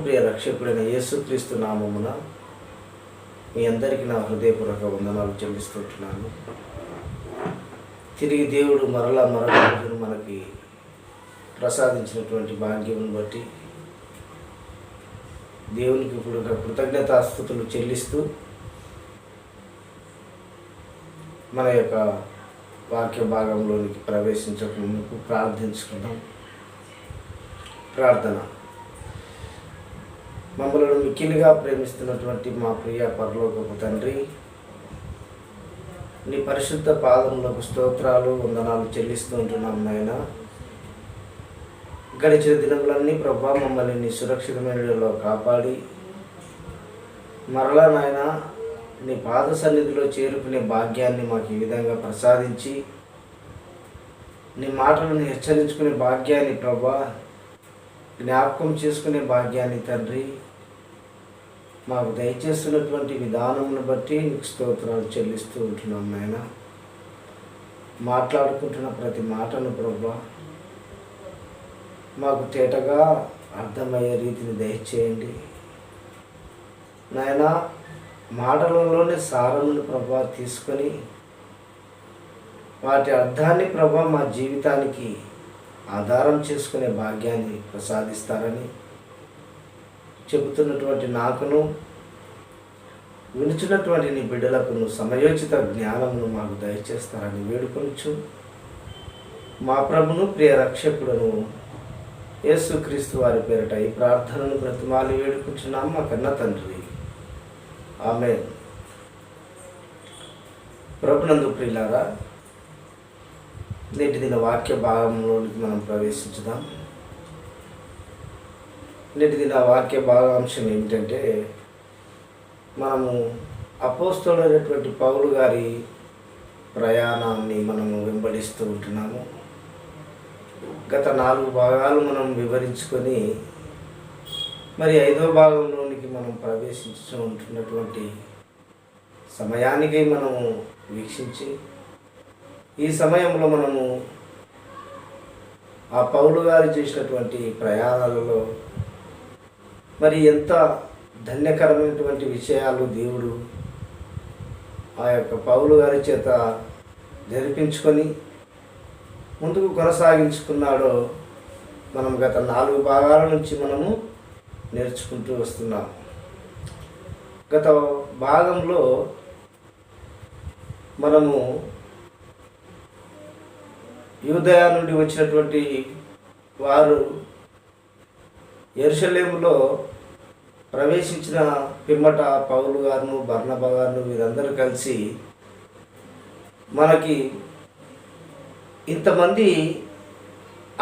ప్రియ రక్షకుడైన యేసుక్రీస్తు నామమున మీ అందరికీ నా హృదయపూర్వక వందనాలు చెల్లిస్తుంటున్నాను. తిరిగి దేవుడు మరలా రోజును మనకి ప్రసాదించినటువంటి భాగ్యం బట్టి దేవునికి ఇప్పుడు కృతజ్ఞతాస్తుతులు చెల్లిస్తూ మన యొక్క వాక్య భాగంలోనికి ప్రవేశించక ముందుకు ప్రార్థించుకుందాం. ప్రార్థన. మమ్మల్ని మిక్కిలిగా ప్రేమిస్తున్నటువంటి మా ప్రియ పరలోకపు తండ్రి, నీ పరిశుద్ధ పాదములకు స్తోత్రాలు వందనాలు చెల్లిస్తూ ఉంటున్నాం నాయన. గడిచిన దినములన్నీ ప్రభా మమ్మల్ని నీ సురక్షితమైన కాపాడి మరలా నాయన నీ పాద సన్నిధిలో చేరుకునే భాగ్యాన్ని మాకు ఈ విధంగా ప్రసాదించి నీ మాటలను హెచ్చరించుకునే భాగ్యాన్ని ప్రభా జ్ఞాపకం చేసుకునే భాగ్యాన్ని తండ్రి మాకు దయచేస్తున్నటువంటి విధానమును బట్టి నీకు స్తోత్రాలు చెల్లిస్తూ ఉంటున్నాం నాయన. మాట్లాడుకుంటున్న ప్రతి మాటను ప్రభా మాకు తేటగా అర్థమయ్యే రీతిని దయచేయండి నాయన. మాటలలోనే సారమును ప్రభా తీసుకొని వాటి అర్థాన్ని ప్రభా మా జీవితానికి ఆధారం చేసుకునే భాగ్యాన్ని ప్రసాదిస్తారని చెబుతున్నటువంటి నాకును వినుచున్నటువంటి నీ బిడ్డలకును సమయోచిత జ్ఞానమును మాకు దయచేస్తారని వేడుకొనుచు మా ప్రభును ప్రియ రక్షకుడును యేసుక్రీస్తు వారి పేరిట ఈ ప్రార్థనను బ్రతిమాలి వేడుకుంటున్నాం మా కన్న తండ్రి. ఆమేన్. ప్రభునందు ప్రియులారా, నేటి దిన వాక్య భాగంలోనికి మనం ప్రవేశించుదాం. నేటి దిన వాక్య భాగాంశం ఏమిటంటే, మనము అపోస్తలుడైనటువంటి పౌలు గారి ప్రయాణాన్ని మనము వెంబడిస్తూ ఉంటున్నాము. గత 4 భాగాలు మనం వివరించుకొని మరి 5వ భాగంలోనికి మనం ప్రవేశించు ఉంటున్నటువంటి సమయానికి మనము వీక్షించి ఈ సమయంలో మనము ఆ పౌలు గారు చేసినటువంటి ప్రయాణాలలో మరి ఎంత ధన్యకరమైనటువంటి విషయాలు దేవుడు ఆ యొక్క పౌలు గారి చేత జరిపించుకొని ముందుకు కొనసాగించుకున్నాడో మనం గత 4 భాగాల నుంచి మనము నేర్చుకుంటూ వస్తున్నాం. గత భాగంలో మనము యూదయ నుండి వచ్చినటువంటి వారు యెరూషలేములో ప్రవేశించిన పిమ్మట పౌలు గారును బర్నబా గారును వీరందరూ కలిసి మనకి ఇంతమంది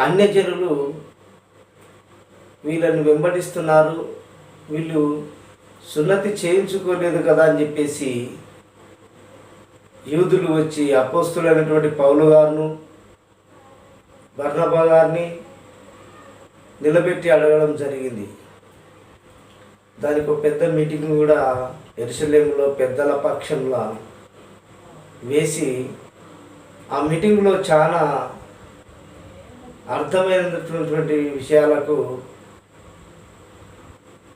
అన్యజనులు వీళ్ళని వెంబడిస్తున్నారు, వీళ్ళు సున్నతి చేయించుకోలేదు కదా అని చెప్పేసి యూదులు వచ్చి అపోస్తులైనటువంటి పౌలు గారును బర్నబా గారిని నిలబెట్టి అడగడం జరిగింది. దానికి ఒక పెద్ద మీటింగ్ కూడా యెరూషలేములో పెద్దల పక్షంలో వేసి ఆ మీటింగ్లో చాలా అర్థమైనటువంటి విషయాలకు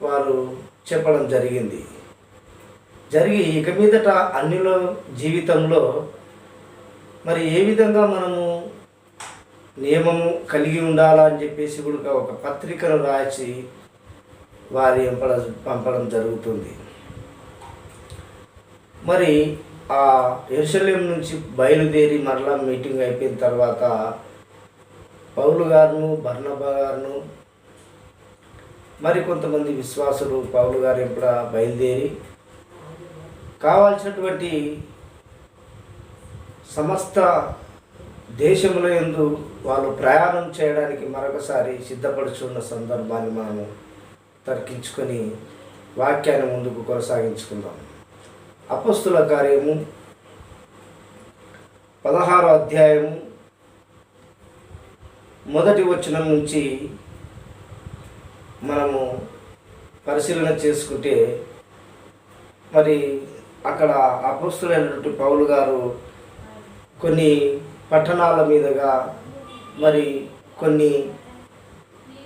వారు చెప్పడం జరిగి ఇక మీదట అన్యుల జీవితంలో మరి ఏ విధంగా మనము నియమము కలిగి ఉండాలా అని చెప్పేసి కూడా ఒక పత్రికను రాసి వారి పంపడం జరుగుతుంది. మరి ఆ యెరూషలేం నుంచి బయలుదేరి మరలా మీటింగ్ అయిపోయిన తర్వాత పౌలు గారును బర్నబా గారును మరి కొంతమంది విశ్వాసులు పౌలు గారు ఎప్పుడు బయలుదేరి కావాల్సినటువంటి సమస్త దేశముల యందు వాళ్ళు ప్రయాణం చేయడానికి మరొకసారి సిద్ధపడుచున్న సందర్భాన్ని మనము తర్కించుకొని వాక్యాన్ని ముందుకు కొనసాగించుకుందాం. అపోస్తుల కార్యము 16వ అధ్యాయము 1వ వచనం నుంచి మనము పరిశీలన చేసుకుంటే మరి అక్కడ అపోస్తులైనటువంటి పౌలు గారు కొన్ని పట్టణాల మీదుగా మరి కొన్ని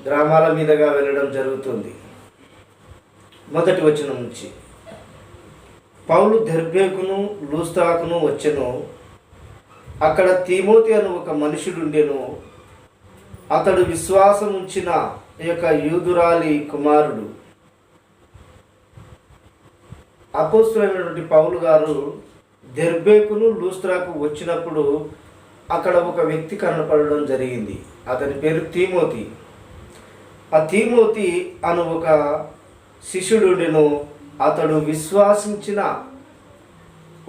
గ్రామాల మీదుగా వెళ్ళడం జరుగుతుంది. మొదటి వచనం నుంచి. పౌలు దెర్బేకును లూస్త్రాకును వచ్చెను. అక్కడ తిమోతి అను ఒక మనుషుడుండెను. అతడు విశ్వాసం ఉంచిన యొక్క యూదురాలి కుమారుడు. అపోస్తలుడైనటువంటి పౌలు గారు దెర్బేకును లూస్త్రాకు వచ్చినప్పుడు అక్కడ ఒక వ్యక్తి కనపడడం జరిగింది. అతని పేరు తిమోతి. ఆ తిమోతి అను ఒక శిష్యుడుండెను. అతడు విశ్వాసించిన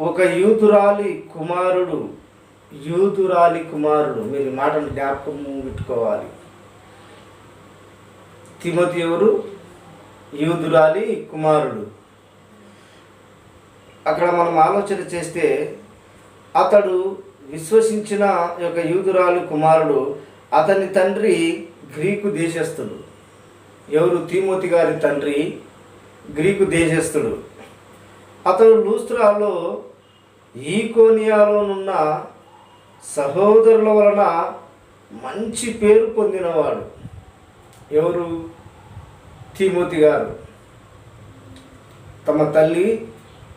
ఒక యూదురాలి కుమారుడు. మీరు మాటను జ్ఞాపకం పెట్టుకోవాలి. తిమోతి ఎవరు? యూదురాలి కుమారుడు. అక్కడ మనం ఆలోచన చేస్తే అతడు విశ్వసించిన యొక్క యూదురాలి కుమారుడు. అతని తండ్రి గ్రీకు దేశస్థుడు. ఎవరు? తిమోతి గారి తండ్రి గ్రీకు దేశస్థుడు. అతడు లూస్త్రాలో ఈకోనియాలోనున్న సహోదరుల వలన మంచి పేరు పొందినవాడు. ఎవరు? తిమోతి గారు. తమ తల్లి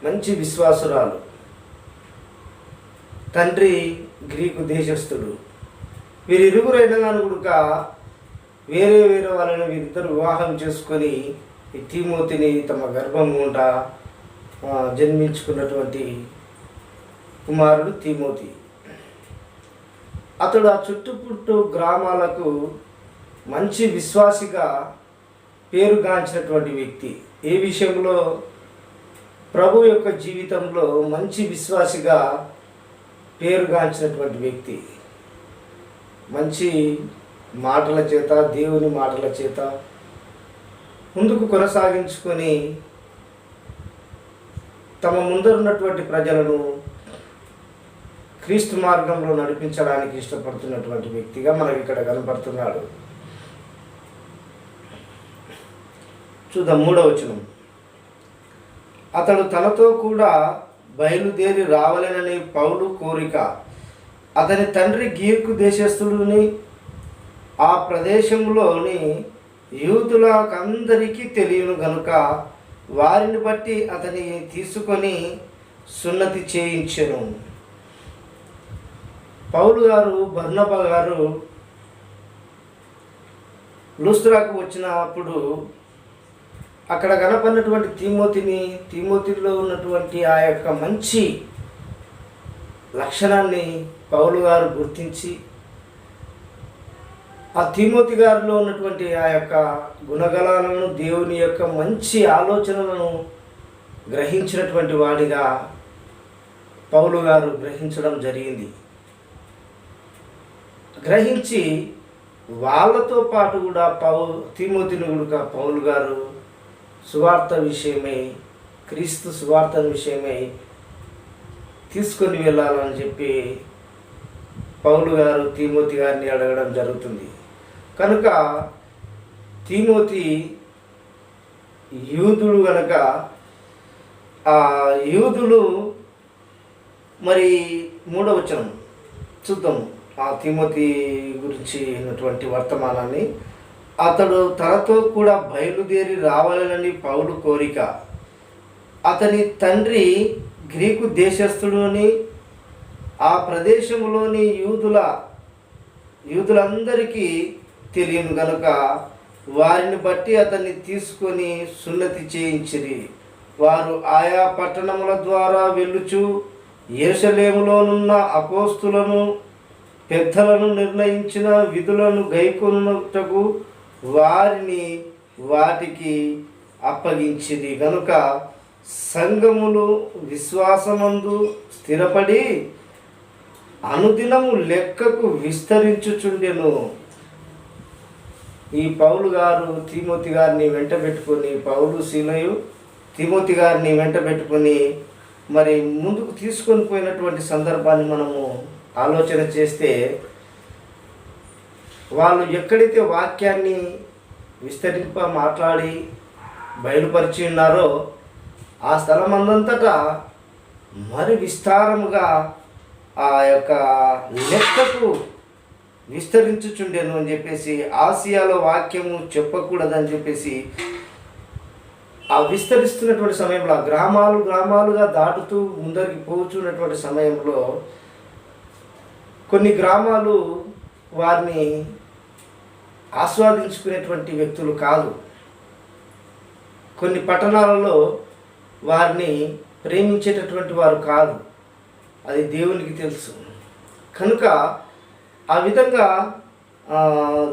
మంచి విశ్వాసురాలు, తండ్రి గ్రీకు దేశస్థుడు. వీరిరువురైన కూడా వేరే వాళ్ళని వీరిద్దరు వివాహం చేసుకొని ఈ తిమోతిని తమ గర్భం గుండా జన్మించుకున్నటువంటి కుమారుడు తిమోతి. అతడు ఆ చుట్టుపుట్టు గ్రామాలకు మంచి విశ్వాసిగా పేరుగాంచినటువంటి వ్యక్తి. ఏ విషయంలో? ప్రభు యొక్క జీవితంలో మంచి విశ్వాసిగా పేరుగాంచినటువంటి వ్యక్తి. మంచి మాటల చేత, దేవుని మాటల చేత ముందుకు కొనసాగించుకొని తమ ముందరున్నటువంటి ప్రజలను క్రీస్తు మార్గంలో నడిపించడానికి ఇష్టపడుతున్నటువంటి వ్యక్తిగా మనకి ఇక్కడ కనపడుతున్నాడు. చూద్దాం 3వ వచనం. అతడు తనతో కూడా బయలుదేరి రావాలనని పౌలు కోరిక. అతని తండ్రి గ్రీకు దేశస్థుడిని ఆ ప్రదేశంలోని యూదులకందరికీ తెలియను గనుక వారిని బట్టి అతని తీసుకొని సున్నతి చేయించెను. పౌలు గారు, బర్నబా గారు లూస్త్రాకు వచ్చినప్పుడు అక్కడ కనపడినటువంటి తిమోతిలో ఉన్నటువంటి ఆ యొక్క మంచి లక్షణాన్ని పౌలు గారు గుర్తించి ఆ తిమోతి గారిలో ఉన్నటువంటి ఆ యొక్క గుణగణాలను, దేవుని యొక్క మంచి ఆలోచనలను గ్రహించినటువంటి వాడిగా పౌలు గారు గ్రహించడం జరిగింది. గ్రహించి వాళ్ళతో పాటు కూడా తిమోతిని కూడా పౌలు గారు సువార్త విషయమై, క్రీస్తు సువార్త విషయమై తీసుకొని వెళ్ళాలని చెప్పి పౌలు గారు తిమోతి గారిని అడగడం జరుగుతుంది. కనుక తిమోతి యూదుడు కనుక ఆ యూదులు మరి 3వ వచనం చూద్దాం. ఆ తిమోతి గురించి ఉన్నటువంటి వర్తమానాన్ని. అతడు తనతో కూడా బయలుదేరి రావాలని పౌలు కోరిక. అతని తండ్రి గ్రీకు దేశస్థుడుని ఆ ప్రదేశంలోని యూదులందరికీ తెలియను గనుక వారిని బట్టి అతన్ని తీసుకొని సున్నతి చేయించిరి. వారు ఆయా పట్టణముల ద్వారా వెళ్ళుచు యెరూషలేములోనున్న అపోస్తులను, పెద్దలను నిర్ణయించిన విధులను గైకొనుటకు వారిని వాటికి అప్పగించింది. గనుక సంఘములు విశ్వాసమందు స్థిరపడి అనుదినము లెక్కకు విస్తరించుచుండెను. ఈ పౌలు గారు తిమోతి గారిని వెంట పెట్టుకొని, పౌలు శీలయు తిమోతి గారిని వెంట పెట్టుకొని మరి ముందుకు తీసుకొని పోయినటువంటి సందర్భాన్ని మనము ఆలోచన చేస్తే, వాళ్ళు ఎక్కడైతే వాక్యాన్ని మాట్లాడి బయలుపరిచి ఉన్నారో ఆ స్థలం అందంతటా మరి విస్తారముగా ఆ యొక్క లెక్కకు విస్తరించుచుండెను అని చెప్పేసి, ఆసియాలో వాక్యము చెప్పకూడదని చెప్పేసి ఆ విస్తరిస్తున్నటువంటి సమయంలో, ఆ గ్రామాలు గ్రామాలుగా దాటుతూ ముందరికి పోచున్నటువంటి సమయంలో కొన్ని గ్రామాలు వారిని ఆస్వాదించుకునేటువంటి వ్యక్తులు కాదు. కొన్ని పట్టణాలలో వారిని ప్రేమించేటటువంటి వారు కాదు. అది దేవునికి తెలుసు. కనుక ఆ విధంగా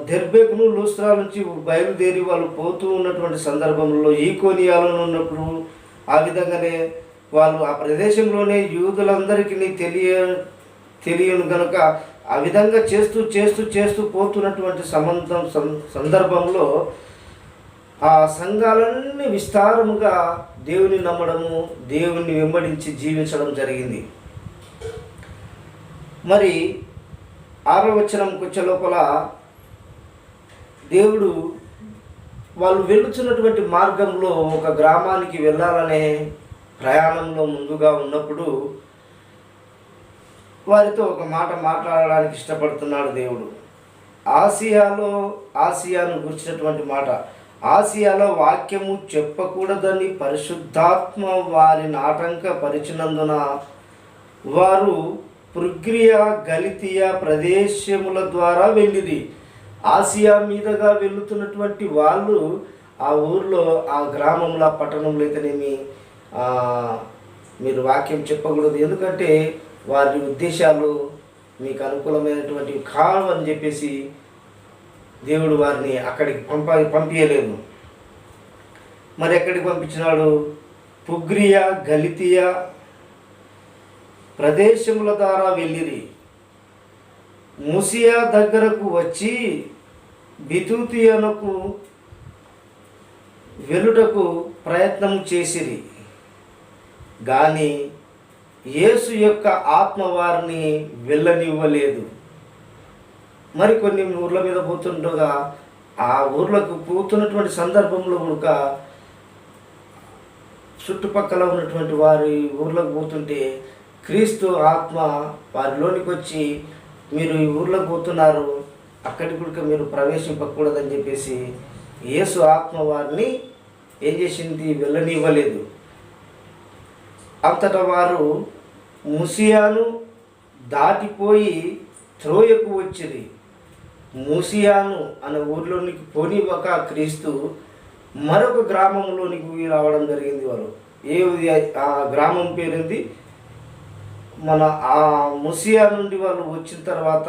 దెర్బేకును లూస్త్రా నుంచి బయలుదేరి వాళ్ళు పోతూ ఉన్నటువంటి సందర్భంలో ఈకోనియాలో ఉన్నప్పుడు ఆ విధంగానే వాళ్ళు ఆ ప్రదేశంలోనే యూదులందరికీ తెలియను కనుక ఆ విధంగా చేస్తూ చేస్తూ చేస్తూ పోతున్నటువంటి సందర్భంలో ఆ సంఘాలన్నీ విస్తారముగా దేవుని నమ్మడము, దేవుని వెంబడించి జీవించడం జరిగింది. మరి 6వ వచనంకి వచ్చే లోపల దేవుడు వాళ్ళు వెళుతున్నటువంటి మార్గంలో ఒక గ్రామానికి వెళ్ళాలనే ప్రయాణంలో ముందుగా ఉన్నప్పుడు వారితో ఒక మాట మాట్లాడడానికి ఇష్టపడుతున్నాడు దేవుడు. ఆసియాను గురించినటువంటి మాట. ఆసియాలో వాక్యము చెప్పకూడదని పరిశుద్ధాత్మ వారిని ఆటంకపరిచినందున వారు ఫ్రుగియా గలితియా ప్రదేశముల ద్వారా వెళ్ళిరి. ఆసియా మీదుగా వెళుతున్నటువంటి వాళ్ళు ఆ ఊర్లో, ఆ గ్రామంలో, పట్టణంలో అయితేనేమి మీరు వాక్యం చెప్పకూడదు, ఎందుకంటే వారి ఉద్దేశాలు మీకు అనుకూలమైనటువంటివి కావు అని చెప్పేసి దేవుడు వారిని అక్కడికి పంపించలేదు. మరి ఎక్కడికి పంపించినాడు? ఫ్రుగియా గలితియా ప్రదేశముల ద్వారా వెళ్ళిరి. ముసియా దగ్గరకు వచ్చి బితూతియనకు వెలుటకు ప్రయత్నం చేసిరి, కానీ యేసు యొక్క ఆత్మ వారిని వెళ్ళనివ్వలేదు. మరి కొన్ని ఊర్ల మీద పోతుండగా ఆ ఊర్లకు పోతున్నటువంటి సందర్భంలో కూడా చుట్టుపక్కల ఉన్నటువంటి వారి ఊర్లకు పోతుంటే క్రీస్తు ఆత్మ వారిలోనికి వచ్చి, మీరు ఈ ఊర్లోకి పోతున్నారు, అక్కడికి కూడా మీరు ప్రవేశింపకూడదని చెప్పేసి యేసు ఆత్మ వారిని ఏం చేసింది? వెళ్ళనివ్వలేదు. అంతటా వారు ముసియాను దాటిపోయి త్రోయకు వచ్చింది. ముసియాను అనే ఊర్లోనికి పోనివ్వక క్రీస్తు మరొక గ్రామంలోనికి రావడం జరిగింది. వాళ్ళు ఆ గ్రామం పేరుంది. మన ఆ ముసియా నుండి వాళ్ళు వచ్చిన తర్వాత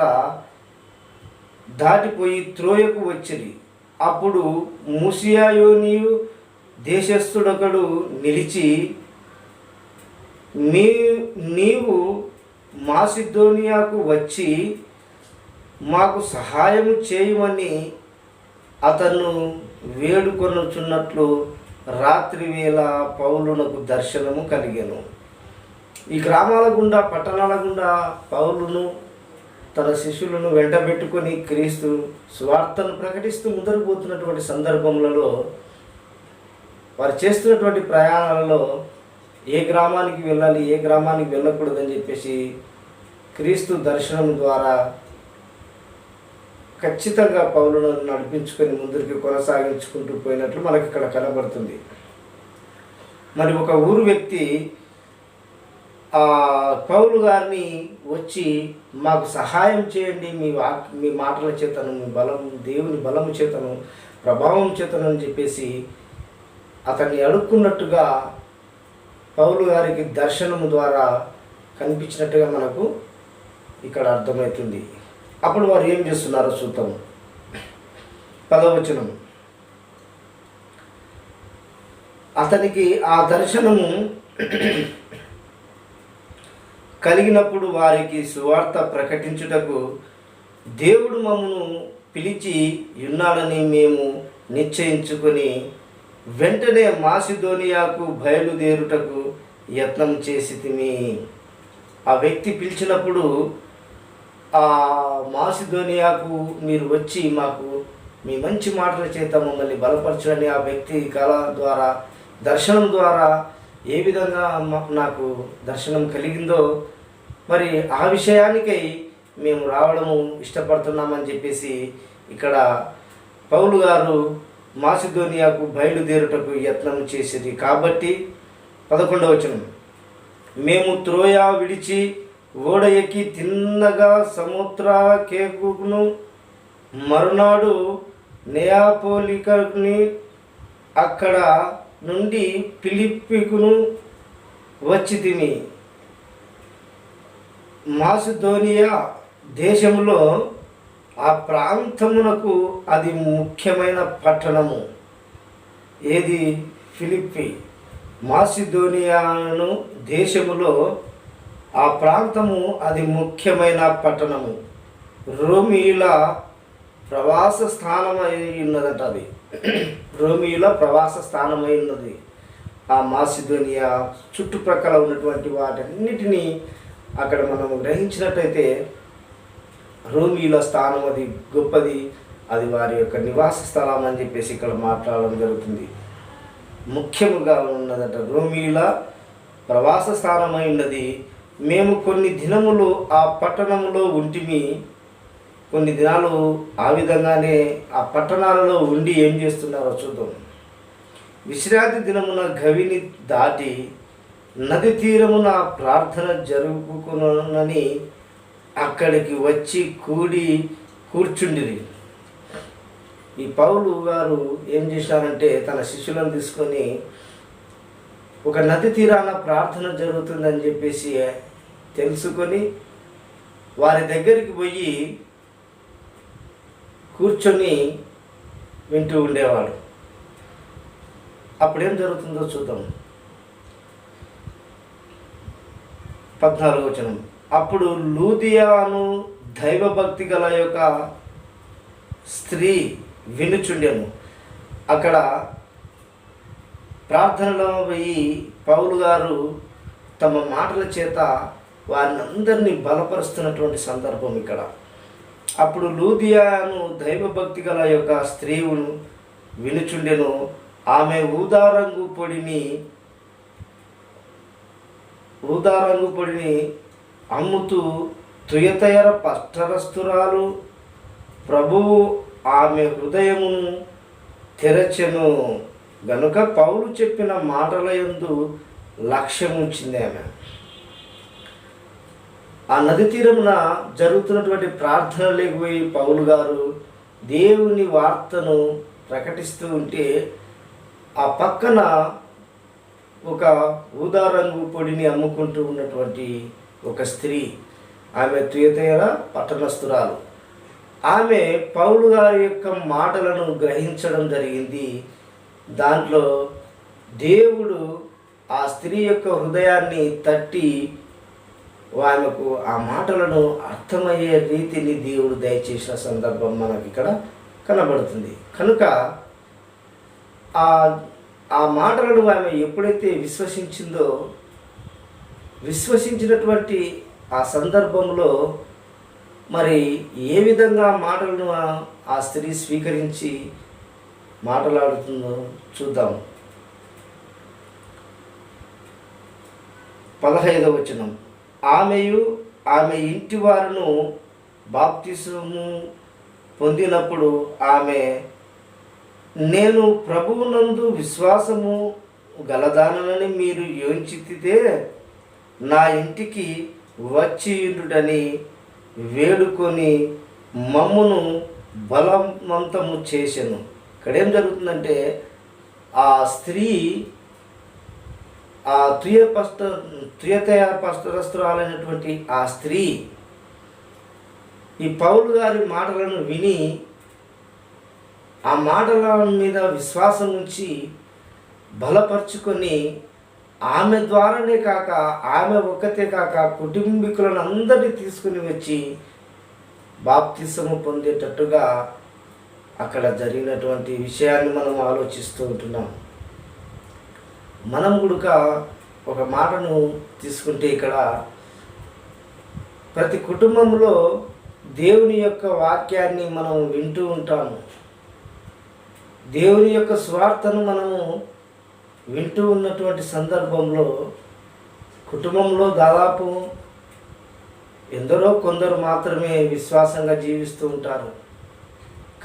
దాటిపోయి త్రోయకు వచ్చింది. అప్పుడు ముసియాయోనియు దేశస్థుడొకడు నిలిచి, నీవు మాసిదోనియాకు వచ్చి మాకు సహాయము చేయమని అతను వేడుకొనుచున్నట్లు రాత్రి వేళ పౌలునకు దర్శనము కలిగెను. ఈ గ్రామాల గుండా, పట్టణాల గుండా పౌలును తన శిష్యులను వెంటబెట్టుకొని క్రీస్తు సువార్తను ప్రకటిస్తూ ముందరకు పోతున్నటువంటి సందర్భములలో వారు చేస్తున్నటువంటి ప్రయాణాలలో ఏ గ్రామానికి వెళ్ళాలి, ఏ గ్రామానికి వెళ్ళకూడదని చెప్పేసి క్రీస్తు దర్శనం ద్వారా ఖచ్చితంగా పౌలును నడిపించుకొని ముందుకు కొనసాగించుకుంటూ పోయినట్లు మనకి ఇక్కడ కనబడుతుంది. మరి ఒక ఊరు వ్యక్తి పౌలు గారిని వచ్చి మాకు సహాయం చేయండి, మీ మాటల చేతను, మీ బలం, దేవుని బలము చేతను, ప్రభావం చేతను అని చెప్పేసి అతన్ని అడుక్కున్నట్టుగా పౌలు గారికి దర్శనము ద్వారా కనిపించినట్టుగా మనకు ఇక్కడ అర్థమవుతుంది. అప్పుడు వారు ఏం చేస్తున్నారో చూద్దాం. 10వ వచనం. అతనికి ఆ దర్శనము కలిగినప్పుడు వారికి సువార్త ప్రకటించుటకు దేవుడు మమ్మను పిలిచి ఉన్నాడని మేము నిశ్చయించుకొని వెంటనే మాసిదోనియాకు బయలుదేరుటకు యత్నం చేసితిమి. ఆ వ్యక్తి పిలిచినప్పుడు ఆ మాసిదోనియాకు మీరు వచ్చి మాకు మీ మంచి మాటల చేత మమ్మల్ని బలపరచని ఆ వ్యక్తి కళ ద్వారా, దర్శనం ద్వారా ఏ విధంగా నాకు దర్శనం కలిగిందో మరి ఆ విషయానికై మేము రావడము ఇష్టపడుతున్నామని చెప్పేసి ఇక్కడ పౌలు గారు మాసిదోనియాకు బయలుదేరుటకు యత్నం చేసేది. కాబట్టి 11వ వచనం, మేము త్రోయ విడిచి ఓడ ఎక్కి తిన్నగా సముద్ర కేకును మరునాడు నెయాపోలికని అక్కడ నుండి ఫిలిప్పికును వచ్చి తిని. మాసిదోనియా దేశంలో ఆ ప్రాంతమునకు అది ముఖ్యమైన పట్టణము. ఏది? ఫిలిప్పి. మాసిదోనియాను దేశములో ఆ ప్రాంతము అది ముఖ్యమైన పట్టణము. రోమీయుల ప్రవాస స్థానమై ఉన్నదట. అది రోమీయుల ప్రవాస స్థానమై ఉన్నది. ఆ మాసిదోనియా చుట్టుప్రక్కల ఉన్నటువంటి వాటన్నిటినీ అక్కడ మనం గ్రహించినట్టయితే రోమీయుల స్థానం అది గొప్పది, అది వారి యొక్క నివాస స్థలం అని చెప్పేసి ఇక్కడ మాట్లాడడం జరుగుతుంది. ముఖ్యముగా ఉన్నదట. రోమీయుల ప్రవాస స్థానమై ఉన్నది. మేము కొన్ని దినములు ఆ పట్టణంలో ఉంటిమి. కొన్ని దినాలు ఆ విధంగానే ఆ పట్టణాలలో ఉండి ఏం చేస్తున్నారో చూద్దాం. విశ్రాంతి దినమున గవిని దాటి నది తీరమున ప్రార్థన జరుపుకునని అక్కడికి వచ్చి కూర్చుండిరి. ఈ పౌలు గారు ఏం చేశారంటే తన శిష్యులను తీసుకొని ఒక నది తీరాన ప్రార్థన జరుగుతుందని చెప్పేసి తెలుసుకొని వారి దగ్గరికి పోయి కూర్చొని వింటూ ఉండేవాడు. అప్పుడేం జరుగుతుందో చూద్దాం. 14వ వచనం, అప్పుడు లూదియాను దైవభక్తి గల యొక్క స్త్రీ వినుచుండెను. అక్కడ ప్రార్థనలో పోయి పౌలు గారు తమ మాటల చేత వారిని అందరినీ బలపరుస్తున్నటువంటి సందర్భం ఇక్కడ. అప్పుడు లూదియాను దైవభక్తి గల యొక్క స్త్రీవును వినుచుండెను. ఆమె ఊదారంగు పొడిని అమ్ముతూ తుయతయర పష్టరస్తురాలు. ప్రభువు ఆమె హృదయమును తెరచెను గనుక పౌలు చెప్పిన మాటల యందు లక్ష్యముంచింది ఆమె. ఆ నది తీరమున జరుగుతున్నటువంటి ప్రార్థనలకు పోయి పౌలు గారు దేవుని వార్తను ప్రకటిస్తూ ఉంటే ఆ పక్కన ఒక ఊదారంగు పొడిని అమ్ముకుంటూ ఉన్నటువంటి ఒక స్త్రీ, ఆమె తుయతయర పట్టణస్థురాలు. ఆమె పౌలు గారి యొక్క మాటలను గ్రహించడం జరిగింది. దాంట్లో దేవుడు ఆ స్త్రీ యొక్క హృదయాన్ని తట్టి ఆమెకు ఆ మాటలను అర్థమయ్యే రీతిని దేవుడు దయచేసిన సందర్భం మనకి ఇక్కడ కనబడుతుంది. కనుక ఆ మాటలను ఆమె ఎప్పుడైతే విశ్వసించినటువంటి ఆ సందర్భంలో మరి ఏ విధంగా మాటలను ఆ స్త్రీ స్వీకరించి మాట్లాడుతుందో చూద్దాం. 15వ వచనం, ఆమెయు ఆమె ఇంటి వారును బాప్తిసము పొందినప్పుడు ఆమె, నేను ప్రభువునందు విశ్వాసము గలదానని మీరు యోచించితే నా ఇంటికి వచ్చియుండుడని వేడుకొని మమ్మును బలవంతము చేసెను. ఇక్కడ ఏం జరుగుతుందంటే ఆ స్త్రీ ఆ తుయతయ పష్టరస్తురాలైనటువంటి ఆ స్త్రీ ఈ పౌలు గారి మాటలను విని ఆ మాటల మీద విశ్వాసం ఉంచి బలపరుచుకొని ఆమె ద్వారానే కాక ఆమె ఒక్కతే కాక కుటుంబీకులను అందరినీ తీసుకుని వచ్చి బాప్తిసము పొందేటట్టుగా అక్కడ జరిగినటువంటి విషయాన్ని మనం ఆలోచిస్తూ ఉంటున్నాం. మనం కూడా ఒక మాటను తీసుకుంటే ఇక్కడ ప్రతి కుటుంబంలో దేవుని యొక్క వాక్యాన్ని మనం వింటూ ఉంటాము. దేవుని యొక్క స్వార్థను మనము వింటూ ఉన్నటువంటి సందర్భంలో కుటుంబంలో దాదాపు ఎందరో కొందరు మాత్రమే విశ్వాసంగా జీవిస్తూ ఉంటారు.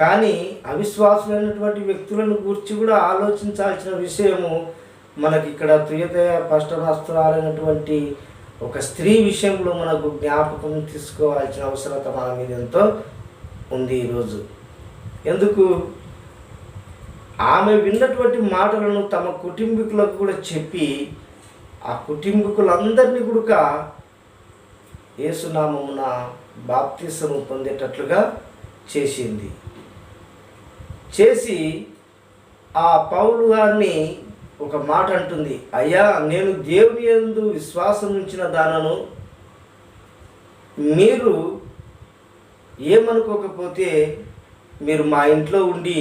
కానీ అవిశ్వాసులైనటువంటి వ్యక్తులను గురించి కూడా ఆలోచించాల్సిన విషయము మనకి ఇక్కడ తుయతయ పట్టణస్థురాలైనటువంటి ఒక స్త్రీ విషయంలో మనకు జ్ఞాపకం తీసుకోవాల్సిన అవసరత మన మీద ఎంతో ఉంది ఈరోజు. ఎందుకు? ఆమె విన్నటువంటి మాటలను తమ కుటుంబీకులకు కూడా చెప్పి ఆ కుటుంబీకులందరినీ కూడా యేసునామమున బాప్తిసము పొందేటట్లుగా చేసింది. చేసి ఆ పౌలు గారిని ఒక మాట అంటుంది, అయ్యా, నేను దేవుని యందు విశ్వాసం ఉంచిన దానను మీరు ఏమనుకోకపోతే మీరు మా ఇంట్లో ఉండి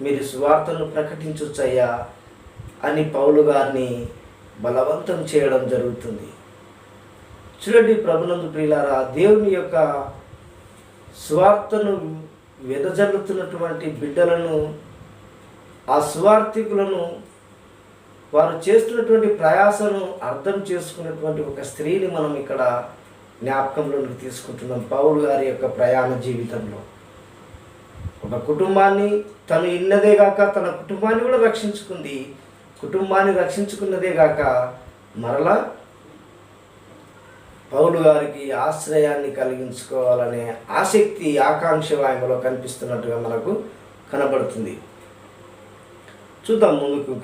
మీరు సువార్తను ప్రకటించొచ్చయ్యా అని పౌలు గారిని బలవంతం చేయడం జరుగుతుంది. చూడండి ప్రభునందు ప్రియులారా, దేవుని యొక్క సువార్తను వెదజల్లుతున్నటువంటి బిడ్డలను, ఆ సువార్థికులను, వారు చేస్తున్నటువంటి ప్రయాసను అర్థం చేసుకున్నటువంటి ఒక స్త్రీని మనం ఇక్కడ జ్ఞాపకంలోకి తీసుకుంటున్నాం. పౌలు గారి యొక్క ప్రయాణ జీవితంలో ఒక కుటుంబాన్ని తను ఇన్నదే గాక తన కుటుంబాన్ని కూడా రక్షించుకుంది. కుటుంబాన్ని రక్షించుకున్నదే గాక మరలా పౌలు గారికి ఆశ్రయాన్ని కలిగించుకోవాలనే ఆసక్తి, ఆకాంక్ష ఆయనలో కనిపిస్తున్నట్టుగా మనకు కనబడుతుంది. చూద్దాం ముందుకు.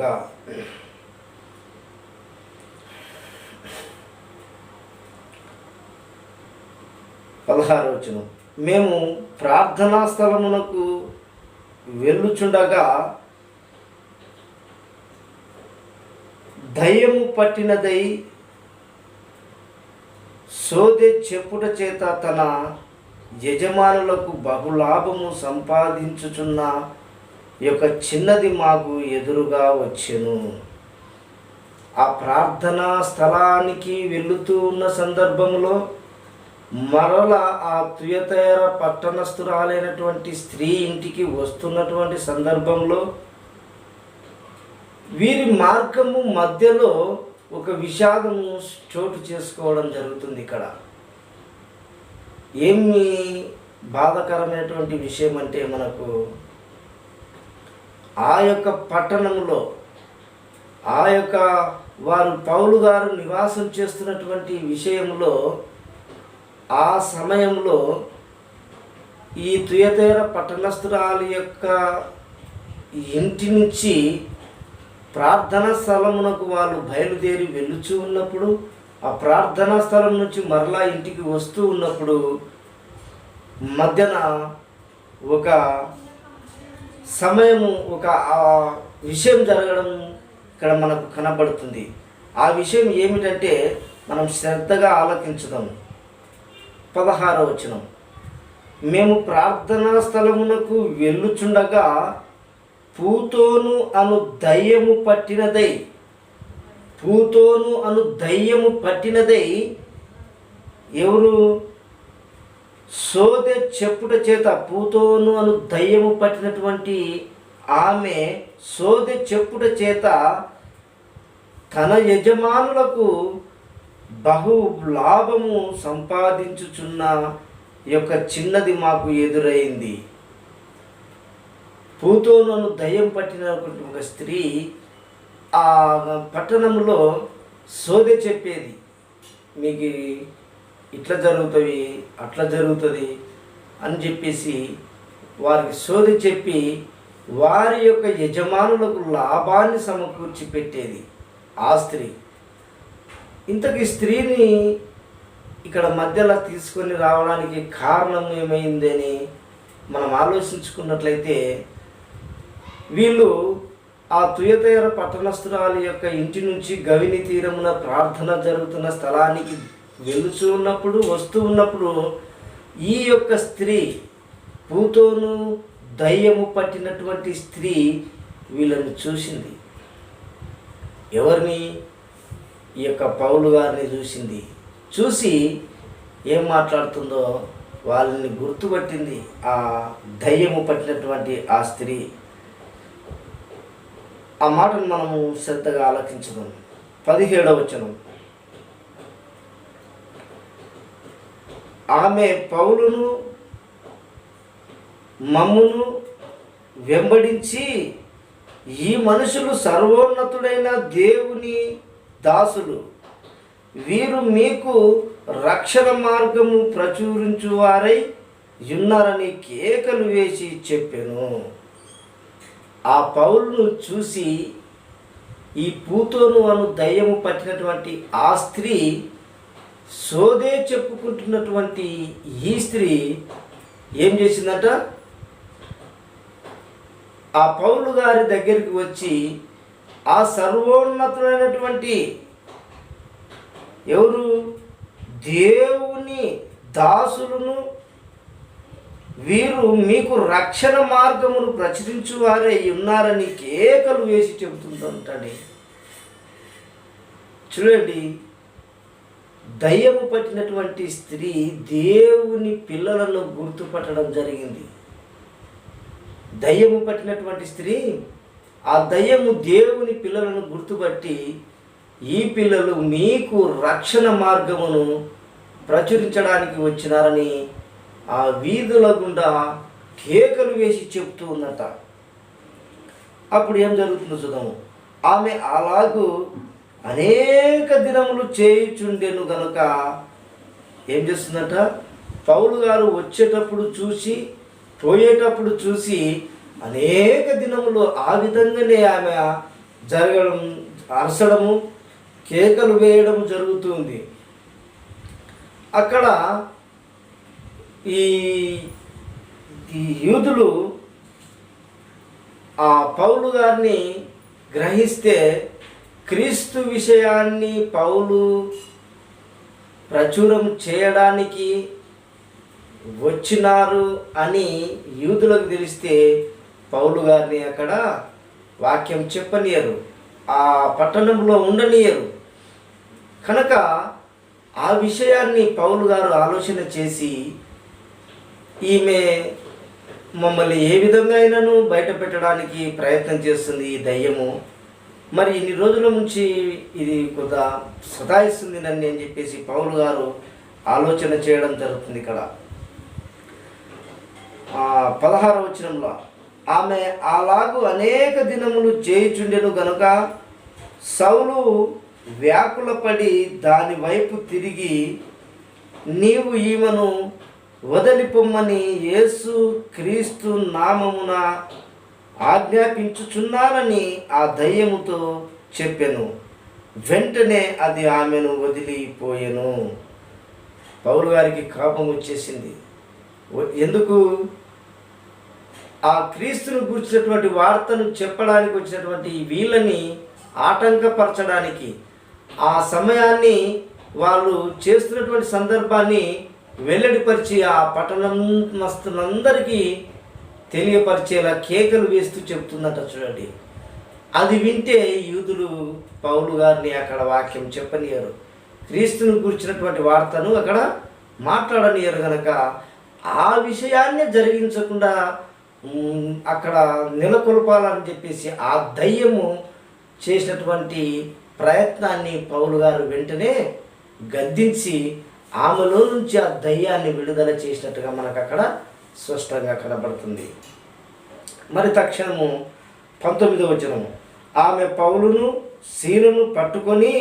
16వ వచనం, మేము ప్రార్థనా స్థలమునకు వెళ్ళుచుండగా దయ్యము పట్టినదై సోదె చెప్పుట చేత తన యజమానులకు బహులాభము సంపాదించుచున్న యొక్క చిన్నది మాకు ఎదురుగా వచ్చెను. ఆ ప్రార్థనా స్థలానికి వెళుతూ ఉన్న సందర్భంలో మరల ఆ తుయతైర పట్టణస్థురాలైనటువంటి స్త్రీ ఇంటికి వస్తున్నటువంటి సందర్భంలో వీరి మార్గము మధ్యలో ఒక విషాదము చోటు చేసుకోవడం జరుగుతుంది. ఇక్కడ ఏమి బాధాకరమైనటువంటి విషయం అంటే, మనకు ఆ యొక్క పట్టణంలో ఆ యొక్క వారు పౌలు గారు నివాసం చేస్తున్నటువంటి విషయంలో ఆ సమయంలో ఈ తుయతైర పట్టణస్థురాలి యొక్క ఇంటి నుంచి ప్రార్థనా స్థలమునకు వాళ్ళు బయలుదేరి వెళ్ళుచూ ఉన్నప్పుడు, ఆ ప్రార్థనా స్థలం నుంచి మరలా ఇంటికి వస్తూ ఉన్నప్పుడు మధ్యన ఒక సమయము, ఒక విషయం జరగడం ఇక్కడ మనకు కనబడుతుంది. ఆ విషయం ఏమిటంటే మనం శ్రద్ధగా ఆలకించుదాము. 16వ వచనం, మేము ప్రార్థనా స్థలమునకు వెళ్ళుచుండగా పూతోను అను దయ్యము పట్టినదై, పూతోను అను దయ్యము పట్టినదై ఎవరు? సోదె చెప్పుట చేత, పూతోను అను దయ్యము పట్టినటువంటి ఆమె సోదె చెప్పుట చేత తన యజమానులకు బహు లాభము సంపాదించుచున్న యొక్క చిన్నది మాకు ఎదురైంది. పూతోను దయ్యం పట్టినటువంటి ఒక స్త్రీ ఆ పట్టణంలో సోదె చెప్పేది, మీకు ఇట్లా జరుగుతుంది, అట్లా జరుగుతుంది అని చెప్పేసి వారికి సోదె చెప్పి వారి యొక్క యజమానులకు లాభాన్ని సమకూర్చి పెట్టేది ఆ స్త్రీ. ఇంతకీ స్త్రీని ఇక్కడ మధ్యలో తీసుకొని రావడానికి కారణం ఏమైందని మనం ఆలోచించుకున్నట్లయితే, వీళ్ళు ఆ తుయతైర పట్టణస్థురాలి యొక్క ఇంటి నుంచి గవిని తీరమున ప్రార్థన జరుగుతున్న స్థలానికి వెళుచూ ఉన్నప్పుడు, వస్తూ ఉన్నప్పుడు ఈ యొక్క స్త్రీ, పూతోను దయ్యము పట్టినటువంటి స్త్రీ వీళ్ళని చూసింది. ఎవరిని? ఈ యొక్క పౌలు గారిని చూసింది. చూసి ఏం మాట్లాడుతుందో వాళ్ళని గుర్తుపట్టింది ఆ దయ్యము పట్టినటువంటి ఆ స్త్రీ. ఆ మాటను మనము శ్రద్ధగా ఆలకించుదాం. 17వ వచనం, ఆమె పౌలును మమ్మును వెంబడించి ఈ మనుషులు సర్వోన్నతుడైన దేవుని దాసులు, వీరు మీకు రక్షణ మార్గము ప్రచురించువారై ఉన్నారని కేకలు వేసి చెప్పెను. ఆ పౌలును చూసి ఈ పూతోను అను దయ్యము పట్టినటువంటి ఆ స్త్రీ, సోదే చెప్పుకుంటున్నటువంటి ఈ స్త్రీ ఏం చేసిందట? ఆ పౌలు గారి దగ్గరికి వచ్చి ఆ సర్వోన్నతుడైనటువంటి ఎవరు? దేవుని దాసులను, వీరు మీకు రక్షణ మార్గమును ప్రచురించువారై ఉన్నారని కేకలు వేసి చెబుతుంటాడు. చూడండి, దయ్యము పట్టినటువంటి స్త్రీ దేవుని పిల్లలను గుర్తుపట్టడం జరిగింది. దయ్యము పట్టినటువంటి స్త్రీ ఆ దయ్యము దేవుని పిల్లలను గుర్తుపట్టి, ఈ పిల్లలు మీకు రక్షణ మార్గమును ప్రచురించడానికి వచ్చినారని ఆ వీధుల గుండా కేకలు వేసి చెప్తూ ఉందట. అప్పుడు ఏం జరుగుతుందో చూద్దాము. ఆమె అలాగూ అనేక దినములు చేయుచుండెను గనుక ఏం చేస్తుందట? పౌలు గారు వచ్చేటప్పుడు చూసి, పోయేటప్పుడు చూసి అనేక దినములు ఆ విధంగానే ఆమె జరగడం, అరసడము, కేకలు వేయడం జరుగుతుంది. అక్కడ ఈ యూదులు ఆ పౌలు గారిని గ్రహిస్తే క్రీస్తు విషయాన్ని పౌలు ప్రచురం చేయడానికి వచ్చినారు అని యూదులకు తెలిస్తే పౌలు గారిని అక్కడ వాక్యం చెప్పనియరు, ఆ పట్టణంలో ఉండనియరు. కనుక ఆ విషయాన్ని పౌలు గారు ఆలోచన చేసి, ఈమె మమ్మల్ని ఏ విధంగా అయినాను బయట పెట్టడానికి ప్రయత్నం చేస్తుంది ఈ దయ్యము, మరి ఇన్ని రోజుల నుంచి ఇది కొంత సతాయిస్తుంది నన్ను అని చెప్పేసి పౌలు గారు ఆలోచన చేయడం జరుగుతుంది. ఇక్కడ 16వ వచనంలో ఆమె అలాగూ అనేక దినములు చేయుచుండెను గనుక సౌలు వ్యాకులపడి దాని వైపు తిరిగి, నీవు ఈమెను వదిలిపొమ్మని యేసు క్రీస్తు నామమున ఆజ్ఞాపించుచున్నానని ఆ దయ్యముతో చెప్పెను. వెంటనే అది ఆమెను వదిలిపోయెను. పౌలు గారికి కోపం వచ్చేసింది. ఎందుకు? ఆ క్రీస్తును గురించినటువంటి వార్తను చెప్పడానికి వచ్చినటువంటి వీళ్ళని ఆటంకపరచడానికి, ఆ సమయాన్ని వాళ్ళు చేస్తున్నటువంటి సందర్భాన్ని వెల్లడిపరిచి ఆ పట్టణస్థులందరికీ తెలియపరిచేలా కేకలు వేస్తూ చెప్తుందట. చూడండి, అది వింటే యూదులు పౌలు గారిని అక్కడ వాక్యం చెప్పనియరు, క్రీస్తును గురించినటువంటి వార్తను అక్కడ మాట్లాడనియరు. కనుక ఆ విషయాన్నే జరిగించకుండా అక్కడ నెలకొల్పాలని చెప్పేసి ఆ దయ్యము చేసినటువంటి ప్రయత్నాన్ని పౌలు గారు వెంటనే గద్దించి ఆమెలో నుంచి ఆ దయ్యాన్ని విడుదల చేసినట్టుగా మనకు అక్కడ స్పష్టంగా కనబడుతుంది. మరి తక్షణము 19వ వచనము, ఆమె పౌలును సీలును పట్టుకొని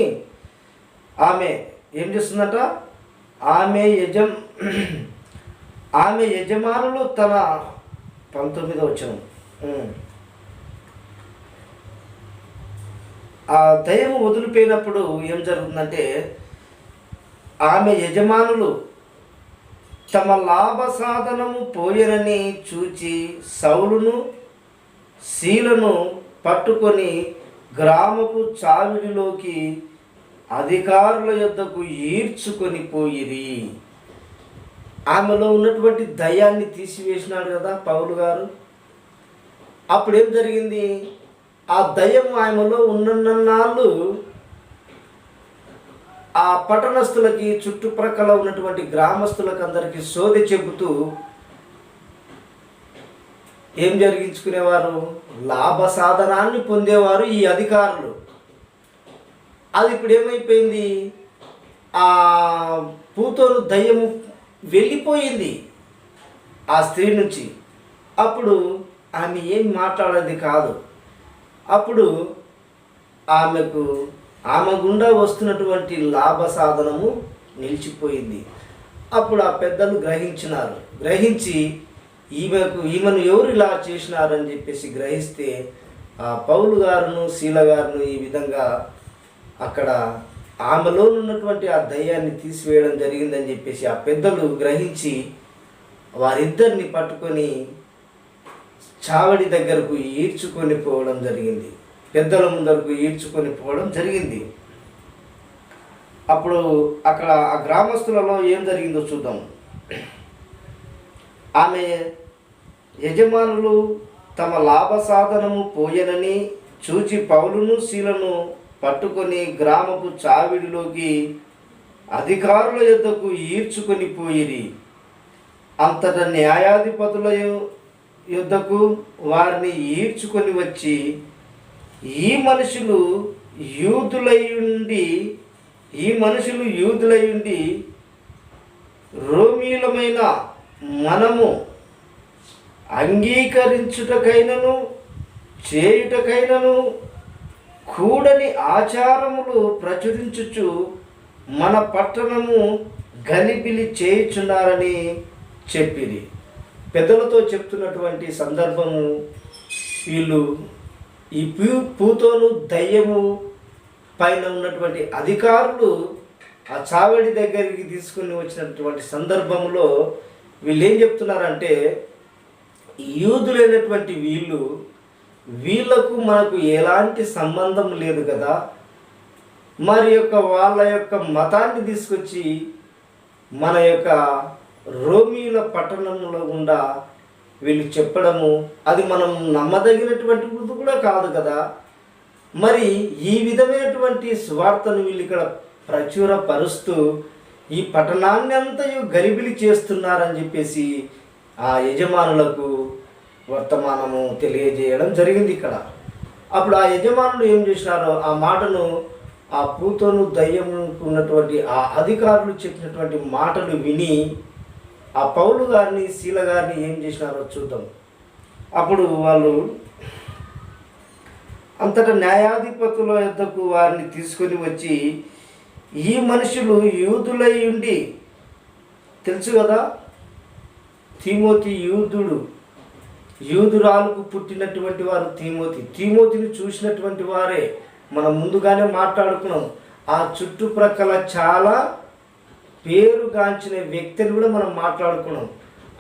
ఆమె ఏం చేస్తుందట? ఆమె యజమానులు తన 19వ వచనం, ఆ దయ్యము వదిలిపోయినప్పుడు ఏం జరుగుతుందంటే, ఆమె యజమానులు తమ లాభ సాధనము పోయెనని చూచి సౌలును సీలను పట్టుకొని గ్రామపు చావిడిలోకి అధికారుల యొద్దకు ఈడ్చుకొని పోయిరి. ఆమెలో ఉన్నటువంటి దయ్యాన్ని తీసివేసినాడు కదా పౌలు గారు. అప్పుడేం జరిగింది? ఆ దయ్యం ఆమెలో ఉన్నన్నాళ్ళు ఆ పట్టణస్థులకి, చుట్టుప్రక్కల ఉన్నటువంటి గ్రామస్తులకు అందరికీ సోది చెబుతూ ఏం జరిగించుకునేవారు? లాభ సాధనాన్ని పొందేవారు ఈ అధికారులు. అది ఇప్పుడు ఏమైపోయింది? ఆ పూతోను దయ్యము వెళ్ళిపోయింది ఆ స్త్రీ నుంచి. అప్పుడు ఆమె ఏం మాట్లాడేది కాదు. అప్పుడు ఆమె గుండా వస్తున్నటువంటి లాభ సాధనము నిలిచిపోయింది. అప్పుడు ఆ పెద్దలు గ్రహించి ఈమెను ఎవరు ఇలా చేసినారని చెప్పేసి గ్రహిస్తే ఆ పౌలు గారును శీల గారును ఈ విధంగా అక్కడ ఆమెలో ఉన్నటువంటి ఆ దయ్యాన్ని తీసివేయడం జరిగిందని చెప్పేసి ఆ పెద్దలు గ్రహించి వారిద్దరిని పట్టుకొని చావడి దగ్గరకు ఈడ్చుకొని పోవడం జరిగింది. పెద్దల ముందరకు ఈడ్చుకొని పోవడం జరిగింది. అప్పుడు అక్కడ ఆ గ్రామస్తులలో ఏం జరిగిందో చూద్దాం. ఆమె యజమానులు తమ లాభ సాధనము పోయెనని చూచి పౌలును శీలను పట్టుకొని గ్రామపు చావిడిలోకి అధికారుల యొద్దకు ఈడ్చుకొని పోయిరి. అంతటా న్యాయాధిపతుల యొద్దకు వారిని ఈడ్చుకొని వచ్చి, ఈ మనుషులు యూదులయుండి రోమీలమైన మనము అంగీకరించుటకైనను చేయుటకైనను కూడని ఆచారములు ప్రచురించుచు మన పట్టణము గలిబిలి చేయుచున్నారని చెప్పిరి. పెద్దలతో చెప్తున్నటువంటి సందర్భము, వీళ్ళు ఈ పూతోను దయ్యము పైన ఉన్నటువంటి అధికారులు ఆ చావడి దగ్గరికి తీసుకుని వచ్చినటువంటి సందర్భంలో వీళ్ళు ఏం చెప్తున్నారంటే, యూదులైనటువంటి వీళ్ళకు మనకు ఎలాంటి సంబంధం లేదు కదా, వాళ్ళ యొక్క మతాన్ని తీసుకొచ్చి మన యొక్క రోమీల పట్టణంలో గుండా వీళ్ళు చెప్పడము అది మనం నమ్మదగినటువంటి కూడా కాదు కదా. మరి ఈ విధమైనటువంటి స్వార్థను వీళ్ళు ఇక్కడ ప్రచురపరుస్తూ ఈ పట్టణాన్ని అంతయు గలిబిలి చేస్తున్నారని చెప్పేసి ఆ యజమానులకు వర్తమానము తెలియజేయడం జరిగింది ఇక్కడ. అప్పుడు ఆ యజమానులు ఏం చేసినారో ఆ మాటను, ఆ పూతోను దయ్యము ఉన్నటువంటి ఆ అధికారులు చెప్పినటువంటి మాటలు విని ఆ పౌలు గారిని శీల గారిని ఏం చేసినారో చూద్దాం. అప్పుడు వాళ్ళు అంతటా న్యాయాధిపతుల యొద్దకు వారిని తీసుకొని వచ్చి, ఈ మనుషులు యూదులై ఉండి, తెలుసు కదా తీమోతి యూదురాలకు పుట్టినటువంటి వారు తీమోతిని చూసినటువంటి వారే. మనం ముందుగానే మాట్లాడుకున్నాం. ఆ చుట్టుప్రక్కల చాలా పేరుగాంచిన వ్యక్తిని కూడా మనం మాట్లాడుకున్నాం.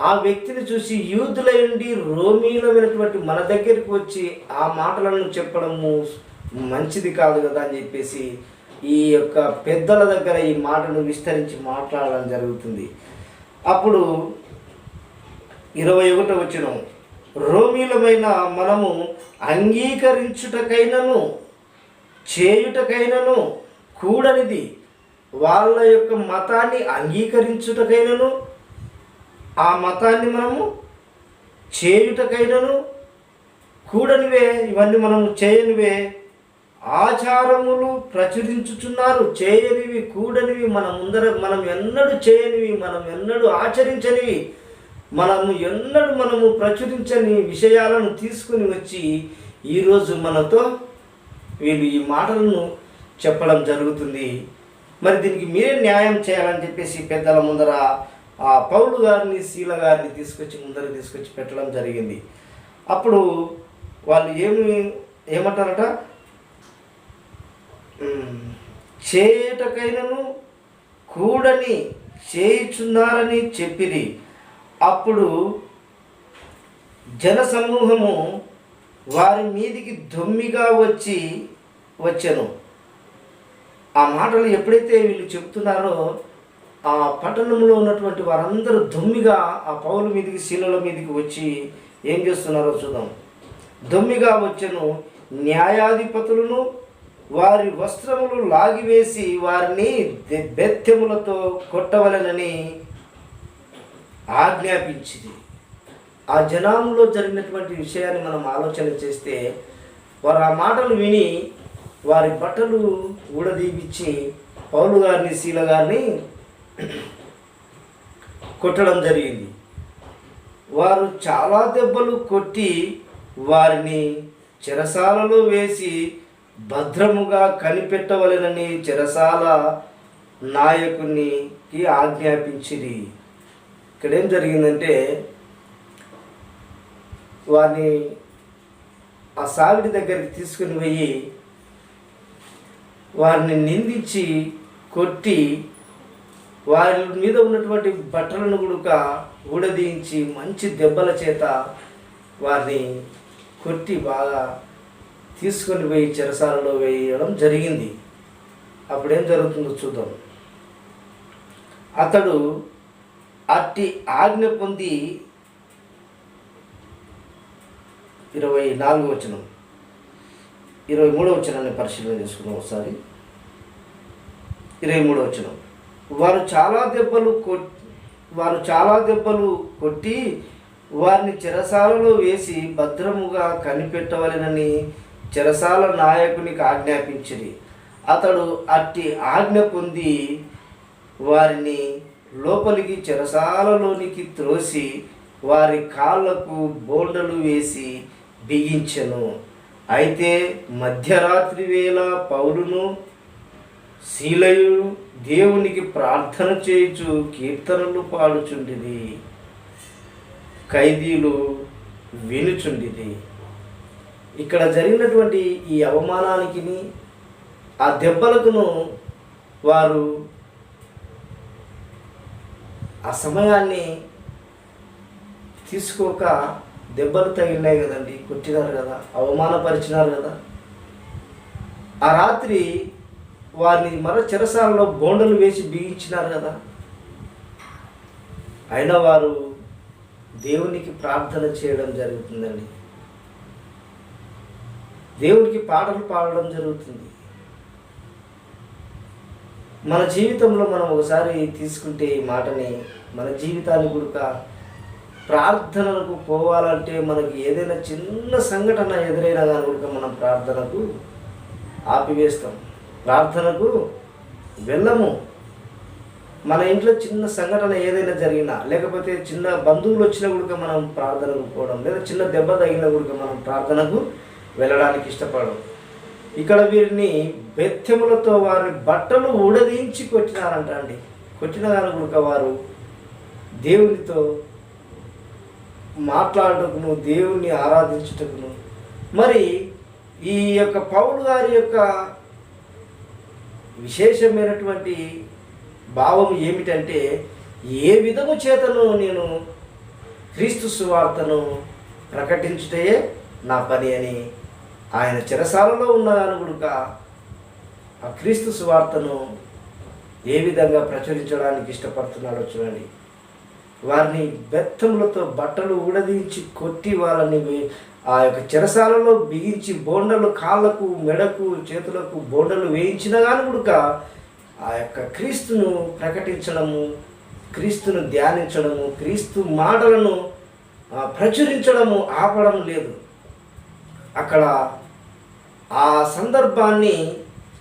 ఆ వ్యక్తిని చూసి యూదులై ఉండి రోమీలమైనటువంటి మన దగ్గరికి వచ్చి ఆ మాటలను చెప్పడము మంచిది కాదు కదా అని చెప్పేసి ఈ యొక్క పెద్దల దగ్గర ఈ మాటను విస్తరించి మాట్లాడడం జరుగుతుంది. అప్పుడు 21వ వచనం, రోమీలమైన మనము అంగీకరించుటకైనను చేయుటకైనను కూడనిది, వాళ్ళ యొక్క మతాన్ని అంగీకరించుటకైనను ఆ మతాన్ని మనము చేయుటకైనను కూడనివే, ఇవన్నీ మనము చేయనివే ఆచారములు ప్రచురించుచున్నారు. చేయనివి కూడనివి మనం ఎన్నడూ చేయనివి, మనం ఎన్నడూ ఆచరించనివి, మనము ప్రచురించని విషయాలను తీసుకుని వచ్చి ఈరోజు మనతో వీళ్ళు ఈ మాటలను చెప్పడం జరుగుతుంది. మరి దీనికి మీరే న్యాయం చేయాలని చెప్పేసి పెద్దల ముందర ఆ పౌలు గారిని శీల గారిని తీసుకొచ్చి పెట్టడం జరిగింది. అప్పుడు వాళ్ళు ఏమంటారట, చేయటకైనను కూడని చేయుచున్నారని చెప్పిరి. అప్పుడు జనసమూహము వారి మీదికి దొమ్మిగా వచ్చెను. ఆ మాటలు ఎప్పుడైతే వీళ్ళు చెప్తున్నారో ఆ పట్టణంలో ఉన్నటువంటి వారందరూ దొమ్మిగా ఆ పౌలు మీదికి శీలల మీదికి వచ్చి ఏం చేస్తున్నారో చూద్దాం. దొమ్మిగా వచ్చెను. న్యాయాధిపతులను వారి వస్త్రములు లాగివేసి వారిని బెత్తెములతో కొట్టవలెనని ఆజ్ఞాపించింది. ఆ జనాంలో జరిగినటువంటి విషయాన్ని మనం ఆలోచన చేస్తే, వారు ఆ మాటలు విని వారి బట్టలు ఊడదీపించి పౌలు గారిని శీల గారిని కొట్టడం జరిగింది. వారు చాలా దెబ్బలు కొట్టి వారిని చెరసాలలో వేసి భద్రముగా కనిపెట్టవలెనని చెరసాల నాయకునికి ఆజ్ఞాపించిరి. ఇక్కడేం జరిగిందంటే, వారిని ఆ సావిడి దగ్గరికి తీసుకుని పోయి వారిని నిందించి కొట్టి వారి మీద ఉన్నటువంటి బట్టలను కూడా ఊడదీయించి మంచి దెబ్బల చేత వారిని కొట్టి బాగా తీసుకొని పోయి చెరసాలలో వేయడం జరిగింది. అప్పుడేం జరుగుతుందో చూద్దాం. అతడు అట్టి ఆజ్ఞ పొంది 24వ వచనం 23వ వచనాన్ని పరిశీలన చేసుకున్నాం ఒకసారి. 23వ వచనం, వారు చాలా దెబ్బలు కొట్టి వారిని చెరసాలలో వేసి భద్రముగా కనిపెట్టవలెనని చెరసాల నాయకునికి ఆజ్ఞాపించిరి. అతడు అట్టి ఆజ్ఞ పొంది వారిని లోపలికి చెరసాలలోనికి త్రోసి వారి కాళ్ళకు బోండలు వేసి బిగించెను. అయితే మధ్యరాత్రి వేళ పౌలును శీలయు దేవునికి ప్రార్థన చేయుచు కీర్తనలు పాడుచుండిరి. ఖైదీలు వినుచుండిరి. ఇక్కడ జరిగినటువంటి ఈ అవమానానికి, ఆ దెబ్బలకును వారు ఆ సమయాన్ని తీసుకోక, దెబ్బలు తగిలినాయి కదండి, కొట్టినారు కదా, అవమానపరిచినారు కదా, ఆ రాత్రి వారిని మరో చెరసాలలో బోండలు వేసి బిగించినారు కదా, అయినా వారు దేవునికి ప్రార్థన చేయడం జరుగుతుందండి. దేవునికి పాటలు పాడడం జరుగుతుంది. మన జీవితంలో మనం ఒకసారి తీసుకుంటే ఈ మాటని, మన జీవితాన్ని కూడా ప్రార్థనలకు పోవాలంటే మనకి ఏదైనా చిన్న సంఘటన ఎదురైనా కానీ కూడా మనం ప్రార్థనకు ఆపివేస్తాం, ప్రార్థనకు వెళ్ళము. మన ఇంట్లో చిన్న సంఘటన ఏదైనా జరిగినా, లేకపోతే చిన్న బంధువులు వచ్చినా కూడా మనం ప్రార్థనకు పోవడం, లేదా చిన్న దెబ్బ తగిలినా కూడా మనం ప్రార్థనకు వెళ్ళడానికి ఇష్టపడడం. ఇక్కడ వీరిని బెత్తెములతో వారి బట్టలు ఊడదీయించి కొట్టినారంట అండి. కొట్టిన కానీ కూడా వారు దేవునితో మాట్లాడటకును, దేవుణ్ణి ఆరాధించుటకును. మరి ఈ యొక్క పౌలు గారి యొక్క విశేషమైనటువంటి భావం ఏమిటంటే, ఏ విధము చేతను నేను క్రీస్తు సువార్తను ప్రకటించుటే నా పని అని ఆయన చెరసాలలో ఉన్నదాని కూడా ఆ క్రీస్తు సువార్తను ఏ విధంగా ప్రచురించడానికి ఇష్టపడుతున్నాడో చూడండి. వారిని బెత్తములతో బట్టలు ఊడదీయించి కొట్టి వాళ్ళని ఆ యొక్క చెరసాలలో బిగించి బోండలు కాళ్ళకు, మెడకు, చేతులకు బోండలు వేయించినా కానీ కూడా ఆ యొక్క క్రీస్తును ప్రకటించడము, క్రీస్తును ధ్యానించడము, క్రీస్తు మాటలను ప్రచురించడము ఆపడం లేదు. అక్కడ ఆ సందర్భాన్ని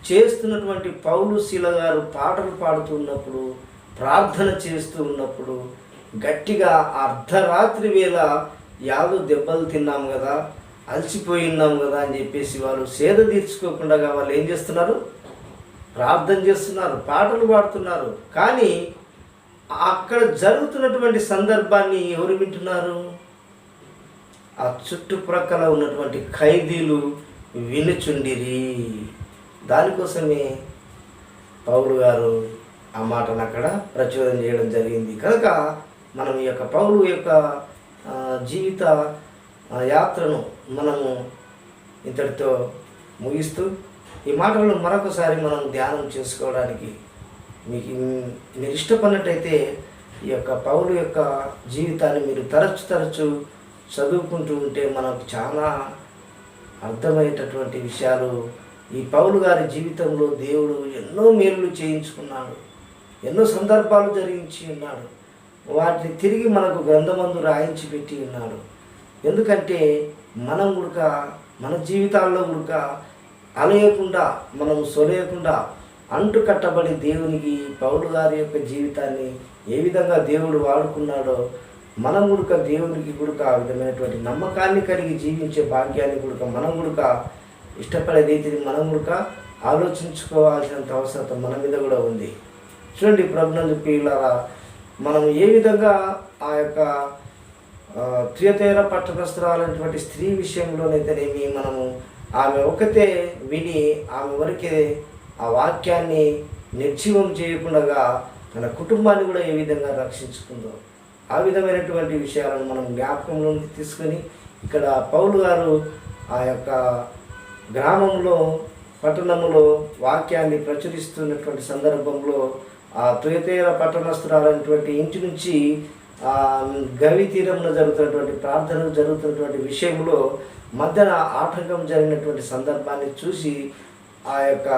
చేస్తున్నటువంటి పౌలు శీల గారు పాటలు పాడుతున్నప్పుడు, ప్రార్థన చేస్తూ ఉన్నప్పుడు, గట్టిగా అర్ధరాత్రి వేళ యాదో దెబ్బలు తిన్నాం కదా, అలసిపోయి ఉన్నాం కదా అని చెప్పేసి వాళ్ళు సేద తీర్చుకోకుండా వాళ్ళు ఏం చేస్తున్నారు? ప్రార్థన చేస్తున్నారు, పాటలు పాడుతున్నారు. కానీ అక్కడ జరుగుతున్నటువంటి సందర్భాన్ని ఎవరు వింటున్నారు? ఆ చుట్టుప్రక్కల ఉన్నటువంటి ఖైదీలు వినుచుండిరి. దానికోసమే పౌలు గారు ఆ మాటను అక్కడ ప్రచురణ చేయడం జరిగింది. కనుక మనం ఈ యొక్క పౌలు యొక్క జీవిత యాత్రను మనము ఇంతటితో ముగిస్తూ, ఈ మాటలను మరొకసారి మనం ధ్యానం చేసుకోవడానికి మీరు ఇష్టపడినట్టయితే ఈ యొక్క పౌలు యొక్క జీవితాన్ని మీరు తరచు చదువుకుంటూ ఉంటే మనకు చాలా అర్థమయ్యేటటువంటి విషయాలు. ఈ పౌలు గారి జీవితంలో దేవుడు ఎన్నో మేలులు చేయించుకున్నాడు, ఎన్నో సందర్భాలు జరిగించి ఉన్నాడు, వాటిని తిరిగి మనకు గ్రంథమందు రాయించి పెట్టి ఉన్నాడు. ఎందుకంటే మనం కూడా మన జీవితాల్లో కూడా అలయకుండా, మనం సొలయకుండా అంటు కట్టబడి దేవునికి పౌలు గారి యొక్క జీవితాన్ని ఏ విధంగా దేవుడు వాడుకున్నాడో మనం కూడా దేవునికి కూడా ఆ విధమైనటువంటి నమ్మకాన్ని కలిగి జీవించే భాగ్యాన్ని కూడా మనం కూడా ఇష్టపడే రీతిని మనం కూడా ఆలోచించుకోవాల్సినంత అవసరం మన మీద కూడా ఉంది. చూడండి ప్రభునందు ప్రియులారా, మనం ఏ విధంగా ఆ యొక్క త్రియతైర పట్టణస్థురాలైనటువంటి స్త్రీ విషయంలోనైతేనేమి మనము ఆమె ఒకతే విని ఆమె వరకే ఆ వాక్యాన్ని నిర్జీవం చేయకుండా తన కుటుంబాన్ని కూడా ఏ విధంగా రక్షించుకుందో ఆ విధమైనటువంటి విషయాలను మనం జ్ఞాపకంలోకి తీసుకొని ఇక్కడ పౌలు గారు ఆ యొక్క గ్రామంలో పట్టణంలో వాక్యాన్ని ప్రచురిస్తున్నటువంటి సందర్భంలో ఆ త్రియతైర పట్టణస్థురాలైనటువంటి ఇంటి నుంచి గవి తీరంలో జరుగుతున్నటువంటి ప్రార్థనలు జరుగుతున్నటువంటి విషయంలో మధ్యన ఆటంకం జరిగినటువంటి సందర్భాన్ని చూసి ఆ యొక్క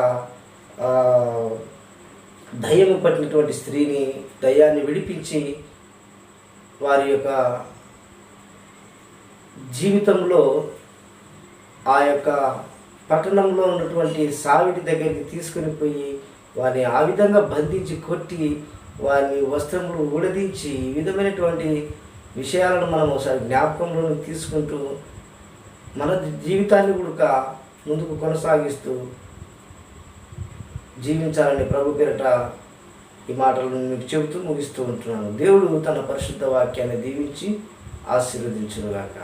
దయ్యము పట్టినటువంటి స్త్రీని దయ్యాన్ని విడిపించి వారి యొక్క జీవితంలో ఆ యొక్క పట్టణంలో ఉన్నటువంటి సావిటి దగ్గరికి తీసుకుని పోయి వారిని ఆ విధంగా బంధించి కొట్టి వారిని వస్త్రములు ఊడదీంచి ఈ విధమైనటువంటి విషయాలను మనం ఒకసారి జ్ఞాపకంలో తీసుకుంటూ మన జీవితాన్ని కూడా ముందుకు కొనసాగిస్తూ జీవించాలని ప్రభు పేరట ఈ మాటలను మీకు చెబుతూ ముగిస్తూ ఉంటున్నాను. దేవుడు తన పరిశుద్ధ వాక్యాన్ని దీవించి ఆశీర్వదించునుగాక.